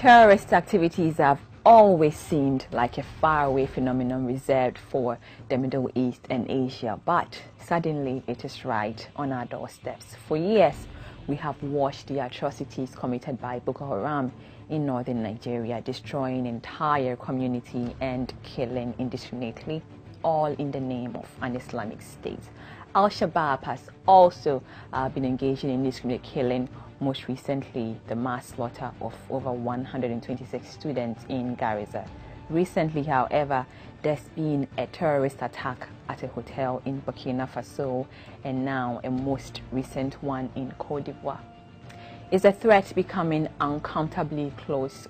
Terrorist activities have always seemed like a faraway phenomenon reserved for the Middle East and Asia, but suddenly it is right on our doorsteps. For years, we have watched the atrocities committed by Boko Haram in northern Nigeria, destroying entire community and killing indiscriminately, all in the name of an Islamic State. Al-Shabaab has also been engaging in indiscriminate killing, most recently the mass slaughter of over 126 students in Garissa. Recently, however, there's been a terrorist attack at a hotel in Burkina Faso, and now a most recent one in Côte d'Ivoire. Is the threat becoming uncomfortably close,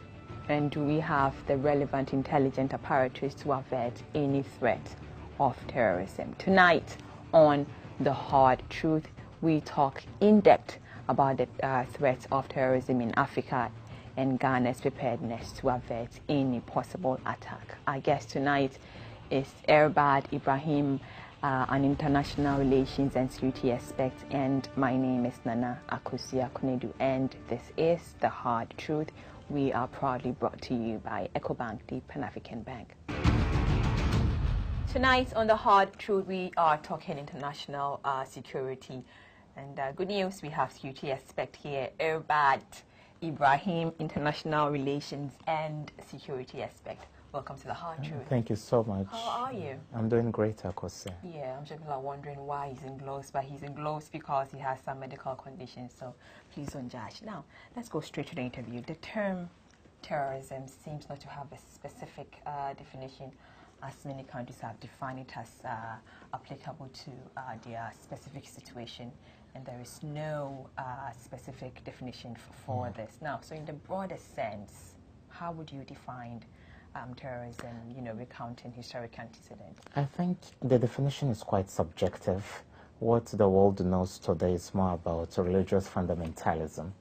and do we have the relevant intelligence apparatus to avert any threat of terrorism? Tonight on The Hard Truth, we talk in depth about the threat of terrorism in Africa and Ghana's preparedness to avert any possible attack. Our guest tonight is Irbard Ibrahim, an international relations and security expert, and my name is Nana Akosia Konedu, and this is The Hard Truth. We are proudly brought to you by EcoBank, the Pan-African Bank. Tonight on The Hard Truth, we are talking international security. And good news, we have security expert here, Irbard Ibrahim, international relations and security expert. Welcome to The Hard Truth. Thank you so much. How are you? I'm doing great, Akosia. Yeah, I'm sure people are wondering why he's in gloves, but he's in gloves because he has some medical conditions, so please don't judge. Now, let's go straight to the interview. The term terrorism seems not to have a specific definition, as many countries have defined it as applicable to their specific situation, and there is no specific definition for this. Now, so in the broader sense, how would you define terrorism, recounting historic antecedents? I think the definition is quite subjective. What the world knows today is more about religious fundamentalism,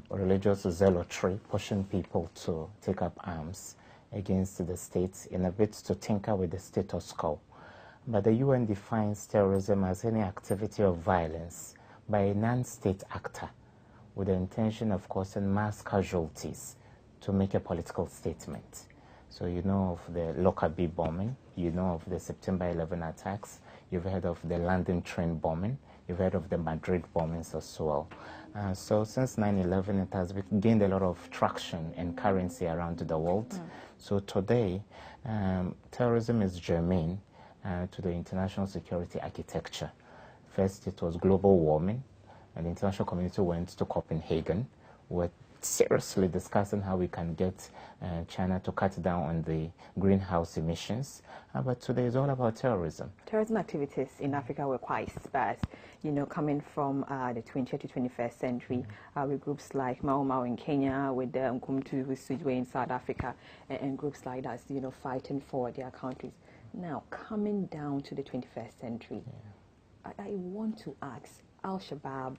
religious zealotry, pushing people to take up arms against the state in a bid to tinker with the status quo. But the UN defines terrorism as any activity of violence by a non-state actor with the intention of causing mass casualties to make a political statement. So you know of the Lockerbie bombing, you know of the September 11 attacks, you've heard of the London train bombing, you've heard of the Madrid bombings as well. So since 9/11, it has gained a lot of traction and currency around the world. So today, terrorism is germane to the international security architecture. First, it was global warming, and the international community went to Copenhagen. We're seriously discussing how we can get China to cut down on the greenhouse emissions. But today is all about terrorism. Terrorism activities in Africa were quite sparse, coming from the 20th to 21st century, with groups like Mau Mau in Kenya, with Nkumtu Sujwe in South Africa, and groups like that, fighting for their countries. Now, coming down to the 21st century, I want to ask, Al-Shabaab,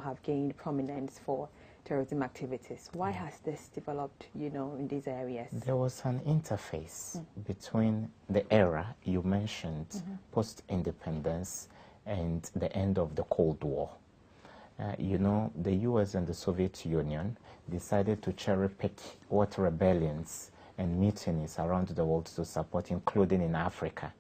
have gained prominence for terrorism activities. Why has this developed, in these areas? There was an interface between the era you mentioned, post-independence, and the end of the Cold War. The US and the Soviet Union decided to cherry-pick what rebellions and mutinies around the world to support, including in Africa.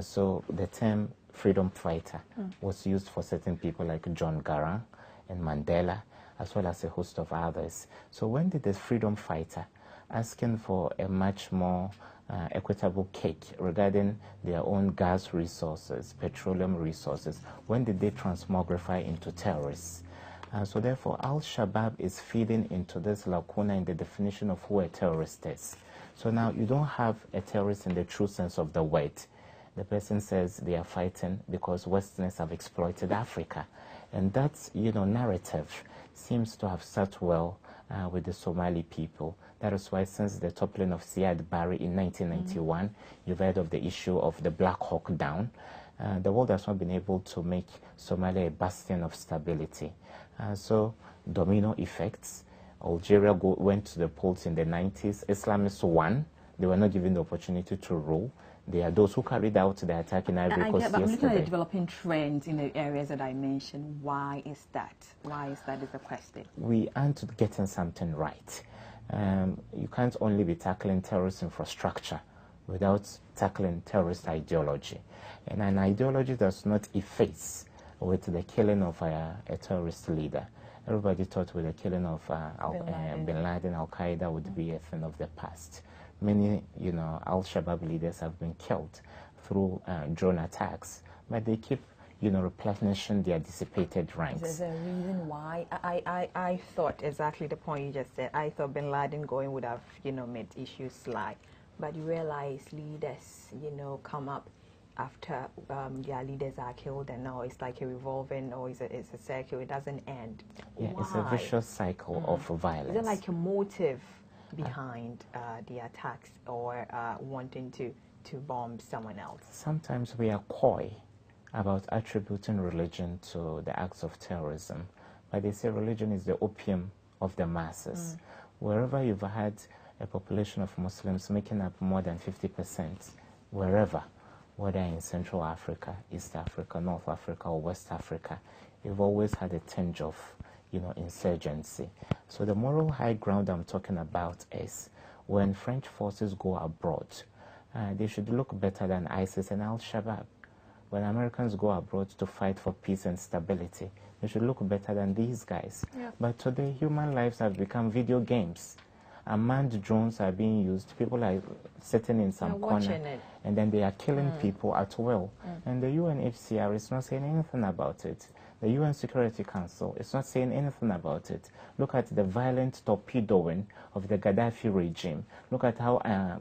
So the term freedom fighter was used for certain people like John Garang and Mandela, as well as a host of others. So when did the freedom fighter, asking for a much more equitable cake regarding their own gas resources, petroleum resources, when did they transmogrify into terrorists? So therefore, Al-Shabaab is feeding into this lacuna in the definition of who a terrorist is. So now you don't have a terrorist in the true sense of the word. The person says they are fighting because Westerners have exploited Africa. And that, narrative seems to have sat well with the Somali people. That is why since the toppling of Siad Barre in 1991, you've heard of the issue of the Black Hawk Down. The world has not been able to make Somalia a bastion of stability. So domino effects. Algeria went to the polls in the 90s. Islamists won. They were not given the opportunity to rule. They are those who carried out the attack in Ivory Coast yesterday. I'm looking at the developing trends in the areas that I mentioned. Why is that? Why is that is the question. We aren't getting something right. You can't only be tackling terrorist infrastructure without tackling terrorist ideology. And an ideology does not efface with the killing of a terrorist leader. Everybody thought with the killing of Bin Laden, Al-Qaeda would be a thing of the past. Many, Al-Shabaab leaders have been killed through drone attacks, but they keep, replenishing their dissipated ranks. There's a reason why. I thought exactly the point you just said. I thought Bin Laden going would have, made issues slide. But you realize leaders, come up after their leaders are killed, and now it's like a revolving, or it's a circle. It doesn't end. Yeah, why? It's a vicious cycle of violence. Is there like a motive behind the attacks, or wanting to bomb someone else? Sometimes we are coy about attributing religion to the acts of terrorism, but they say religion is the opium of the masses. Wherever you've had a population of Muslims making up more than 50%, wherever, whether in Central Africa, East Africa, North Africa, or West Africa, you've always had a tinge of, insurgency. So the moral high ground I'm talking about is when French forces go abroad, they should look better than ISIS and Al-Shabaab. When Americans go abroad to fight for peace and stability, they should look better than these guys. Yeah. But today, human lives have become video games. Unmanned drones are being used. People are sitting in some corner, and then they are killing people at will. And the UNHCR is not saying anything about it. The UN Security Council is not saying anything about it. Look at the violent torpedoing of the Gaddafi regime. Look at how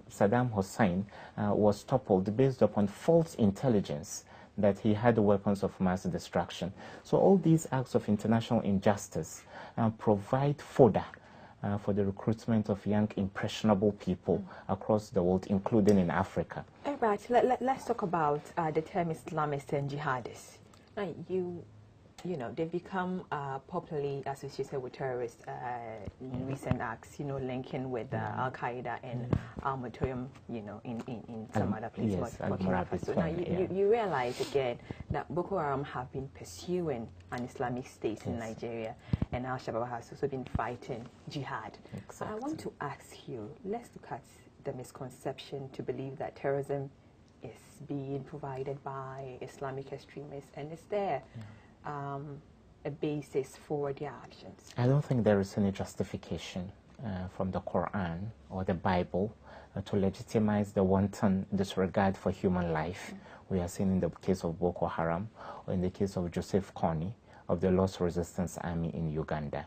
Saddam Hussein was toppled based upon false intelligence that he had weapons of mass destruction. So all these acts of international injustice provide fodder for the recruitment of young, impressionable people across the world, including in Africa. All right, let's talk about the term Islamists and jihadists. Now, they've become popularly associated with terrorists in recent acts, linking with Al-Qaeda and Al-Matoyum, in some other places. Yes, so now you realize again that Boko Haram have been pursuing an Islamic state in Nigeria, and Al-Shabaab has also been fighting jihad. Exactly. I want to ask you, let's look at the misconception to believe that terrorism is being provided by Islamic extremists, and is there a basis for their actions? I don't think there is any justification from the Quran or the Bible to legitimize the wanton disregard for human life we are seeing in the case of Boko Haram or in the case of Joseph Kony of the Lost Resistance Army in Uganda.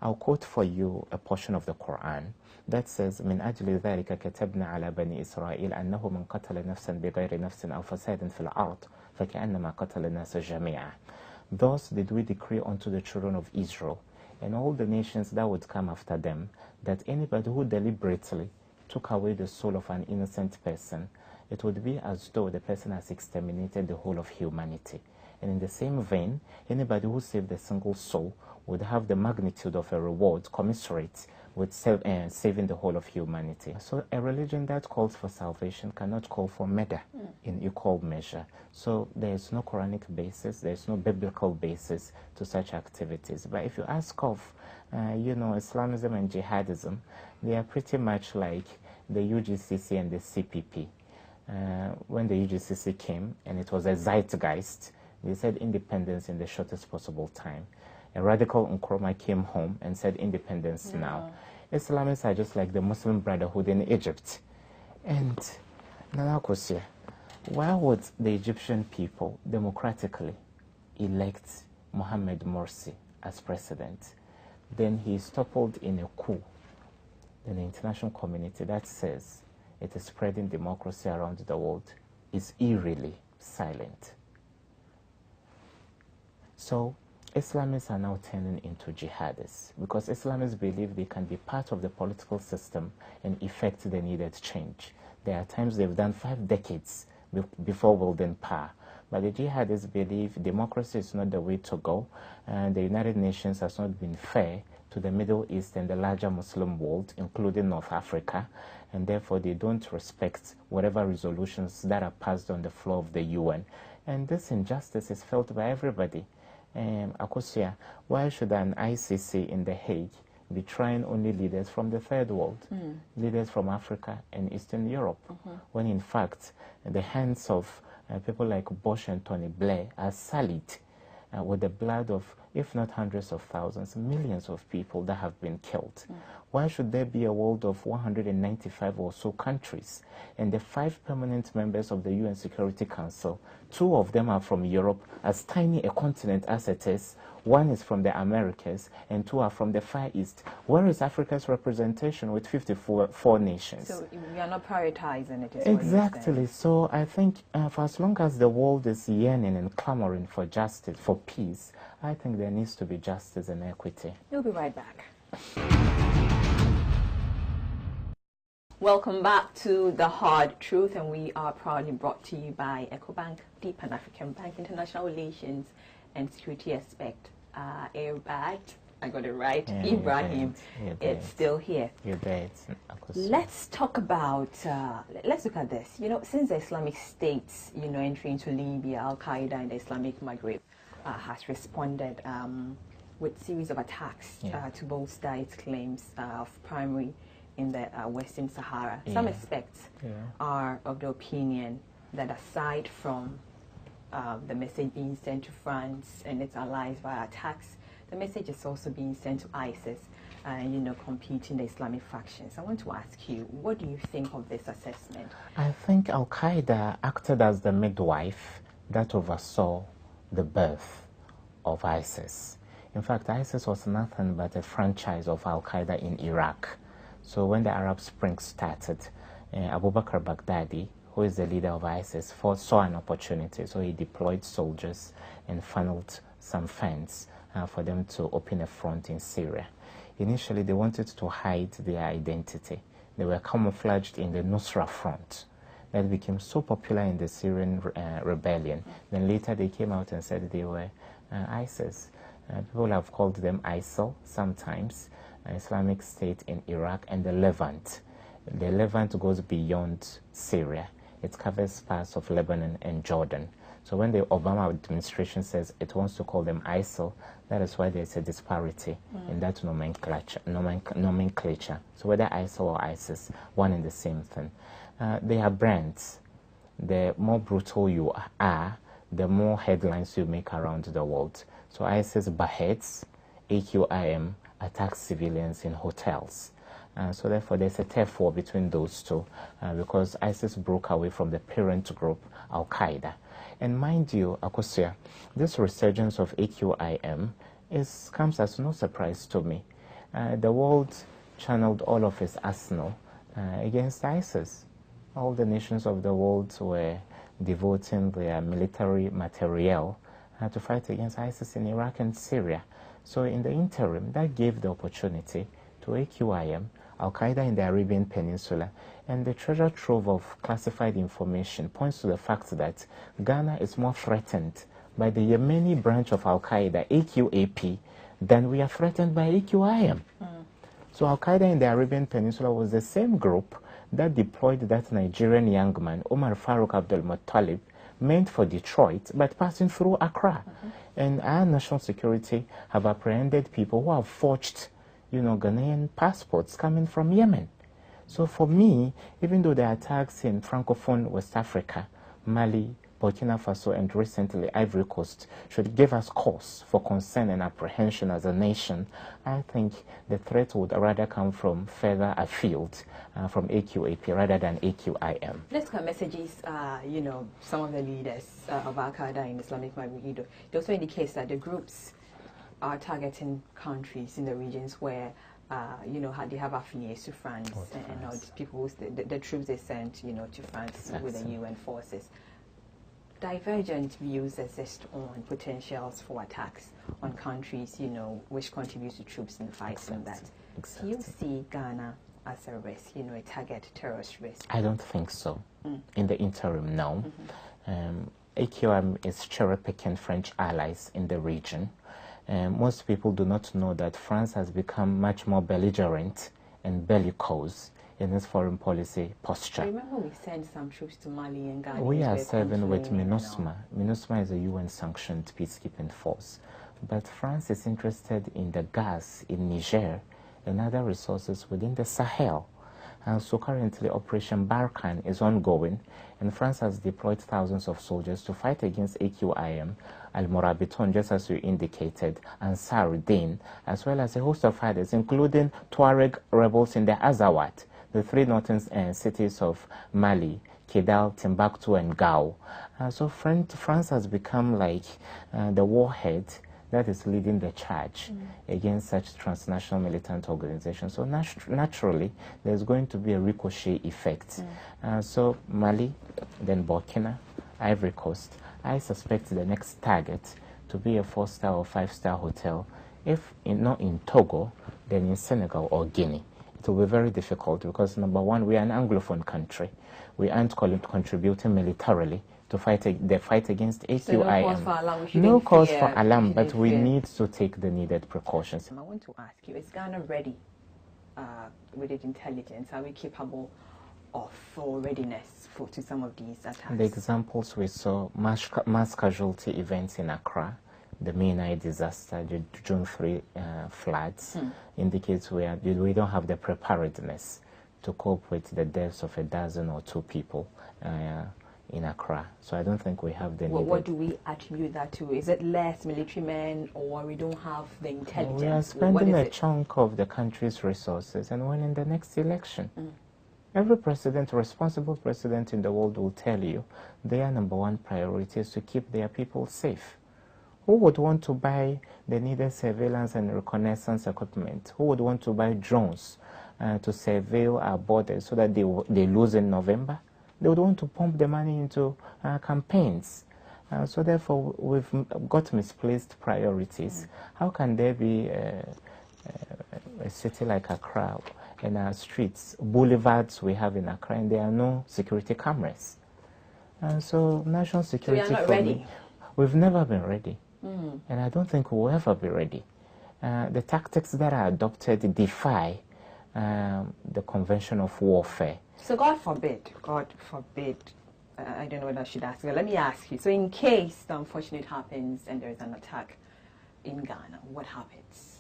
I'll quote for you a portion of the Quran that says, من أجل ذلك كتبنا على بني إسرائيل أنه من قتل نفسا بغير نفس أو فساد في الأرض فكأنما قتل الناس جميعا. Thus did we decree unto the children of Israel and all the nations that would come after them, that anybody who deliberately took away the soul of an innocent person, it would be as though the person has exterminated the whole of humanity. And in the same vein, anybody who saved a single soul would have the magnitude of a reward commensurate with saving the whole of humanity. So a religion that calls for salvation cannot call for murder in equal measure. So there is no Quranic basis, there is no biblical basis to such activities. But if you ask of, Islamism and jihadism, they are pretty much like the UGCC and the CPP. When the UGCC came, and it was a zeitgeist, they said independence in the shortest possible time. A radical Nkrumah came home and said independence now. Islamists are just like the Muslim Brotherhood in Egypt. And Nana Kosia, why would the Egyptian people democratically elect Mohamed Morsi as president? Then he is toppled in a coup. Then the international community that says it is spreading democracy around the world is eerily silent. So Islamists are now turning into jihadists because Islamists believe they can be part of the political system and effect the needed change. There are times they've done 5 decades before wielding power. But the jihadists believe democracy is not the way to go, and the United Nations has not been fair to the Middle East and the larger Muslim world, including North Africa, and therefore they don't respect whatever resolutions that are passed on the floor of the UN. And this injustice is felt by everybody. Akosia, why should an ICC in The Hague betraying only leaders from the third world, leaders from Africa and Eastern Europe, when in fact the hands of people like Bush and Tony Blair are sullied with the blood of, if not hundreds of thousands, millions of people that have been killed. Why should there be a world of 195 or so countries and the 5 permanent members of the UN Security Council? 2 of them are from Europe, as tiny a continent as it is. 1 is from the Americas and 2 are from the Far East. Where is Africa's representation with 54 nations? So we are not prioritizing it. Exactly. So I think for as long as the world is yearning and clamoring for justice, for peace, I think there needs to be justice and equity. We'll be right back. Welcome back to The Hard Truth, and we are proudly brought to you by EcoBank, the Pan-African Bank, International Relations and Security Expert, Irbard, I got it right, Ibrahim. It's still here. You're there. Let's talk about, let's look at this. You know, since the Islamic State, you know, entry into Libya, Al-Qaeda and the Islamic Maghreb has responded with series of attacks to bolster its claims of primary in the Western Sahara. Some experts are of the opinion that aside from the message being sent to France and its allies via attacks, the message is also being sent to ISIS and, you know, competing the Islamic factions. I want to ask you, what do you think of this assessment? I think Al-Qaeda acted as the midwife that oversaw the birth of ISIS. In fact, ISIS was nothing but a franchise of Al-Qaeda in Iraq. So when the Arab Spring started, Abu Bakr Baghdadi, who is the leader of ISIS, saw an opportunity. So he deployed soldiers and funneled some funds for them to open a front in Syria. Initially, they wanted to hide their identity. They were camouflaged in the Nusra Front. That became so popular in the Syrian rebellion. Then later they came out and said they were ISIS. People have called them ISIL sometimes, Islamic State in Iraq and the Levant. The Levant goes beyond Syria. It covers parts of Lebanon and Jordan. So when the Obama administration says it wants to call them ISIL, that is why there's a disparity in that nomenclature. So whether ISIL or ISIS, one and the same thing. They are brands. The more brutal you are, the more headlines you make around the world. So ISIS beheads, AQIM attacks civilians in hotels. So therefore there's a turf war between those two because ISIS broke away from the parent group, Al-Qaeda. And mind you, Akosia, this resurgence of AQIM comes as no surprise to me. The world channeled all of its arsenal against ISIS. All the nations of the world were devoting their military materiel to fight against ISIS in Iraq and Syria. So in the interim, that gave the opportunity to AQIM, Al-Qaeda in the Arabian Peninsula, and the treasure trove of classified information points to the fact that Ghana is more threatened by the Yemeni branch of Al-Qaeda, AQAP, than we are threatened by AQIM. So Al-Qaeda in the Arabian Peninsula was the same group that deployed that Nigerian young man, Omar Farouk Abdul Muttalib, meant for Detroit, but passing through Accra. And our national security have apprehended people who have forged, you know, Ghanaian passports coming from Yemen. So for me, even though the attacks in Francophone West Africa, Mali, Burkina Faso, and recently Ivory Coast should give us cause for concern and apprehension as a nation, I think the threat would rather come from further afield, from AQAP rather than AQIM. Let's look at messages, you know, some of the leaders of Al-Qaeda in Islamic Maghreb. It also indicates that the groups are targeting countries in the regions where, you know, they have affiliates to France, and all these people, the troops they sent, you know, to France with the UN forces. Divergent views exist on potentials for attacks on countries, you know, which contribute to troops in the fight on that. Do you see Ghana as a risk, you know, a target terrorist risk? I don't think so. In the interim, no. AQM is cherry-picking French allies in the region. Most people do not know that France has become much more belligerent and bellicose in its foreign policy posture. I remember we sent some troops to Mali and Ghana. We are serving with MINUSMA. MINUSMA is a UN-sanctioned peacekeeping force. But France is interested in the gas in Niger and other resources within the Sahel. So currently Operation Barkhane is ongoing, and France has deployed thousands of soldiers to fight against AQIM, Al-Murabiton, just as you indicated, Ansar Din, as well as a host of others, including Tuareg rebels in the Azawad, the three northern cities of Mali, Kidal, Timbuktu, and Gao. So France has become like the warhead that is leading the charge against such transnational militant organizations. So naturally, there's going to be a ricochet effect. So Mali, then Burkina, Ivory Coast, I suspect the next target to be a 4-star or 5-star hotel, if not in Togo, then in Senegal or Guinea. It will be very difficult because, number one, we are an Anglophone country. We aren't contributing militarily to fight the fight against AQIM. So no cause for alarm, but we need to take the needed precautions. I want to ask you, is Ghana ready with its intelligence? Are we capable of readiness to some of these attacks? The examples we saw, mass casualty events in Accra, the Menai disaster, the June 3 floods, indicates we don't have the preparedness to cope with the deaths of a dozen or two people in Accra. So I don't think we have the needed. What do we attribute that to? Is it less military men, or we don't have the intelligence? We are spending a chunk of the country's resources, and when in the next election, every president, responsible president in the world will tell you their number one priority is to keep their people safe. Who would want to buy the needed surveillance and reconnaissance equipment? Who would want to buy drones to surveil our borders so that they lose in November? They would want to pump the money into campaigns. So therefore, we've got misplaced priorities. How can there be a city like Accra and our streets, boulevards we have in Accra, and there are no security cameras? And so national security, so you're not ready? We've never been ready. And I don't think we'll ever be ready. The tactics that are adopted defy the convention of warfare. So God forbid, I don't know what I should ask, but let me ask you. So in case the unfortunate happens and there is an attack in Ghana, what happens?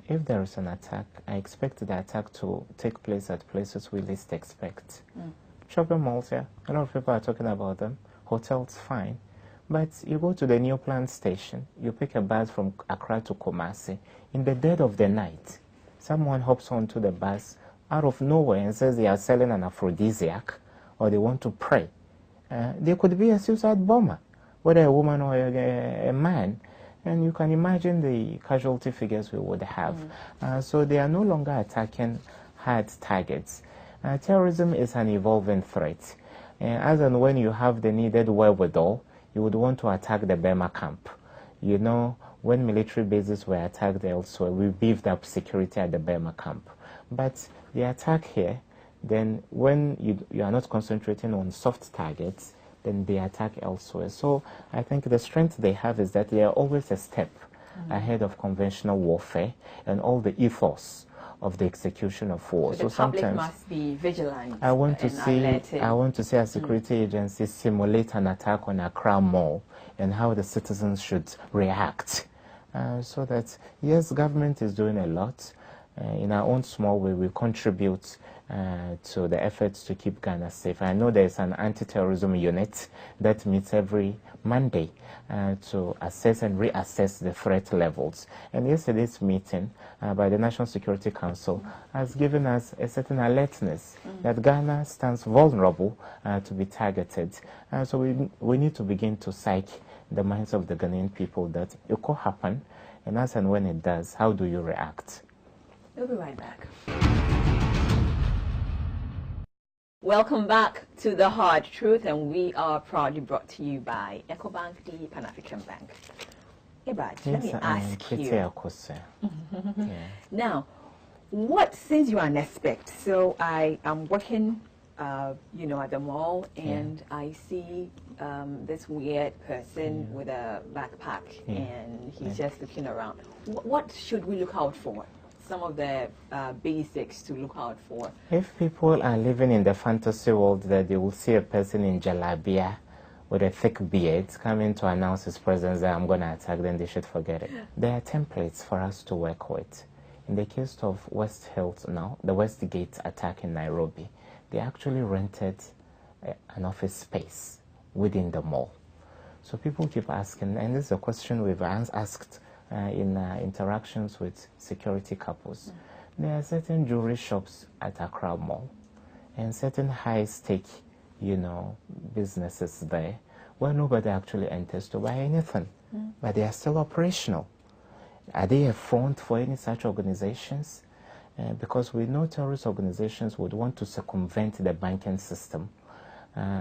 If there is an attack, I expect the attack to take place at places we least expect. Shopping malls, yeah. A lot of people are talking about them. Hotels, fine. But you go to the new plant station, you pick a bus from Accra to Kumasi. In the dead of the night, someone hops onto the bus out of nowhere and says they are selling an aphrodisiac or they want to pray. There could be a suicide bomber, whether a woman or a man. And you can imagine the casualty figures we would have. So they are no longer attacking hard targets. Terrorism is an evolving threat. As and when you have the needed wherewithal, you would want to attack the Burma camp. You know, when military bases were attacked elsewhere, we beefed up security at the Burma camp. But the attack here, then when you are not concentrating on soft targets, then they attack elsewhere. So I think the strength they have is that they are always a step ahead of conventional warfare and all the ethos of the execution of war. So the public must be vigilant. I want to see our security agencies simulate an attack on Accra Mall and how the citizens should react. So that, yes, government is doing a lot. In our own small way, we contribute to the efforts to keep Ghana safe. I know there's an anti-terrorism unit that meets every Monday to assess and reassess the threat levels. And yesterday's meeting by the National Security Council has given us a certain alertness that Ghana stands vulnerable to be targeted. So we need to begin to psych the minds of the Ghanaian people that it could happen, and as and when it does, how do you react? We'll be right back. Welcome back to The Hard Truth, and we are proudly brought to you by EcoBank, the Pan-African Bank. Irbard, let me ask you. Now, since you are an expert, so I am working, at the mall, and I see this weird person with a backpack, and he's just looking around. What should we look out for? Some of the basics to look out for. If people are living in the fantasy world that they will see a person in jalabia with a thick beard coming to announce his presence that I'm going to attack, then they should forget it. There are templates for us to work with. In the case of West Hills now, the Westgate attack in Nairobi, they actually rented an office space within the mall. So people keep asking, and this is a question we've asked in interactions with security couples. There are certain jewelry shops at Accra Mall and certain high-stake, businesses there where nobody actually enters to buy anything, but they are still operational. Are they a front for any such organizations? Because we know terrorist organizations would want to circumvent the banking system.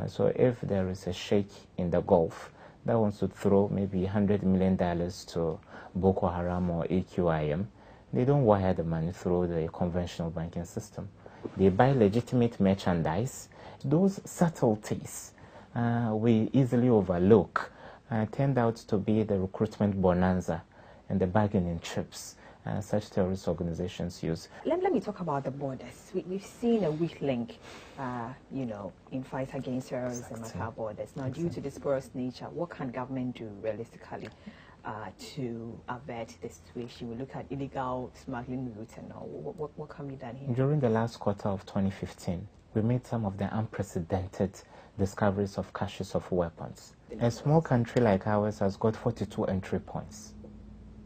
So if there is a sheikh in the Gulf that wants to throw maybe $100 million to Boko Haram or AQIM, they don't wire the money through the conventional banking system. They buy legitimate merchandise. Those subtleties we easily overlook turned out to be the recruitment bonanza and the bargaining chips such terrorist organizations use. Let me talk about the borders. We've seen a weak link, in fight against terrorism at our borders. Now, due to this porous nature, what can government do realistically to avert the situation? We look at illegal smuggling routes and all. What can be done here? During the last quarter of 2015, we made some of the unprecedented discoveries of caches of weapons. A small country like ours has got 42 entry points.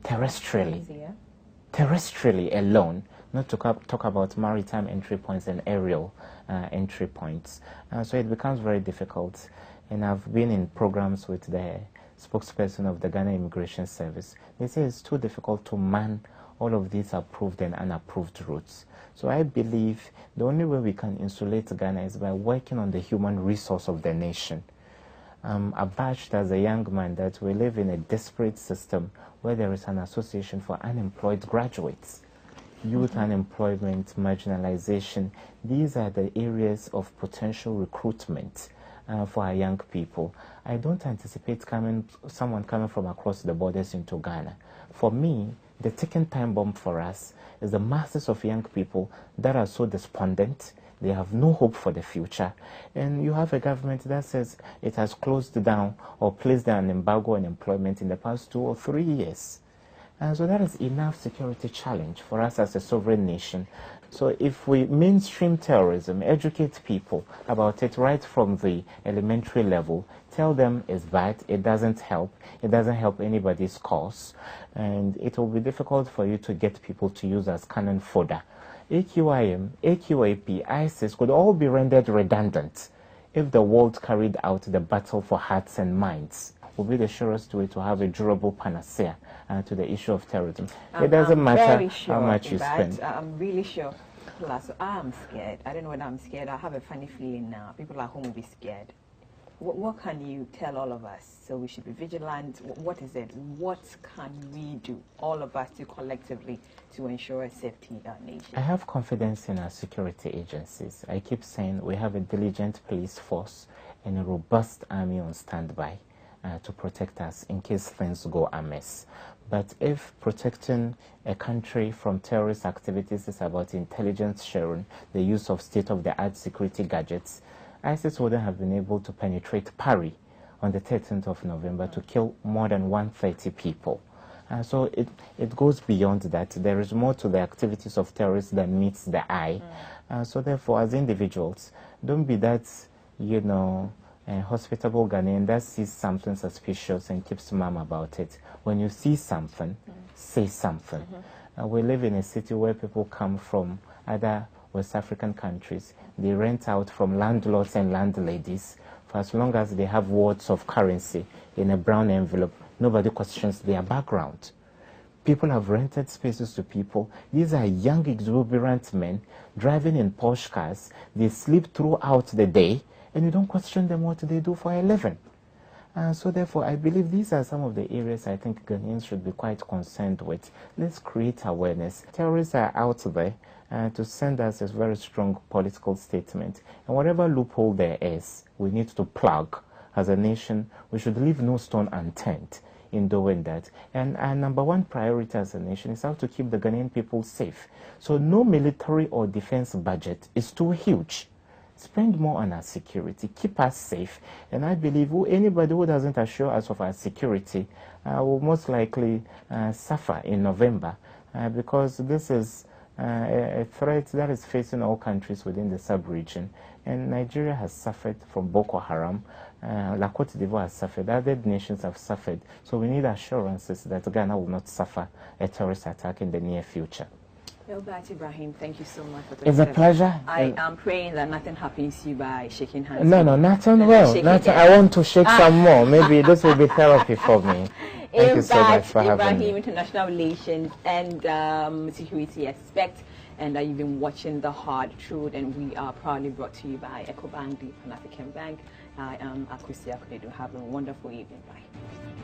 Terrestrially alone, not to talk about maritime entry points and aerial entry points. So it becomes very difficult. And I've been in programs with the spokesperson of the Ghana Immigration Service. They say it's too difficult to man all of these approved and unapproved routes. So I believe the only way we can insulate Ghana is by working on the human resource of the nation. I'm abashed as a young man that we live in a desperate system where there is an association for unemployed graduates. Youth unemployment, marginalization, these are the areas of potential recruitment for our young people. I don't anticipate someone coming from across the borders into Ghana. For me, the ticking time bomb for us is the masses of young people that are so despondent. They have no hope for the future. And you have a government that says it has closed down or placed an embargo on employment in the past 2 or 3 years. And so that is enough security challenge for us as a sovereign nation. So if we mainstream terrorism, educate people about it right from the elementary level, tell them it's bad, it doesn't help anybody's cause, and it will be difficult for you to get people to use as cannon fodder. AQIM, AQAP, ISIS could all be rendered redundant if the world carried out the battle for hearts and minds. Will be the surest way to have a durable panacea to the issue of terrorism. It doesn't matter how much you spend. I'm really sure. So I'm scared. I don't know whether I'm scared. I have a funny feeling now. People at home will be scared. What can you tell all of us? So we should be vigilant. What is it? What can we do, all of us, to collectively to ensure safety in our nation? I have confidence in our security agencies. I keep saying we have a diligent police force and a robust army on standby to protect us in case things go amiss. But if protecting a country from terrorist activities is about intelligence sharing, the use of state-of-the-art security gadgets, ISIS wouldn't have been able to penetrate Paris on the 13th of November to kill more than 130 people. So it goes beyond that. There is more to the activities of terrorists than meets the eye. So therefore, as individuals, don't be that, hospitable Ghanaian that sees something suspicious and keeps mum about it. When you see something, say something. We live in a city where people come from other West African countries. They rent out from landlords and landladies for as long as they have words of currency in a brown envelope. Nobody questions their background. People have rented spaces to people. These are young, exuberant men driving in Porsche cars. They sleep throughout the day, and you don't question them what they do for a living. So therefore, I believe these are some of the areas I think Ghanaians should be quite concerned with. Let's create awareness. Terrorists are out there to send us a very strong political statement. And whatever loophole there is, we need to plug. As a nation, we should leave no stone unturned in doing that. And our number one priority as a nation is how to keep the Ghanaian people safe. So no military or defense budget is too huge. Spend more on our security, keep us safe, and I believe anybody who doesn't assure us of our security will most likely suffer in November because this is a threat that is facing all countries within the sub-region. And Nigeria has suffered from Boko Haram. La Côte d'Ivoire has suffered. Other nations have suffered. So we need assurances that Ghana will not suffer a terrorist attack in the near future. Irbard Ibrahim, thank you so much for It's a pleasure. I am praying that nothing happens to you by shaking hands. No, nothing well. Nothing. I want to shake some more. Maybe this will be therapy for me. Thank you so much for having me. International Relations and Security Expert, and you've been watching The Hard Truth, and we are proudly brought to you by EcoBank, the Pan-African Bank. I am Akusi Akuledu. Have a wonderful evening. Bye.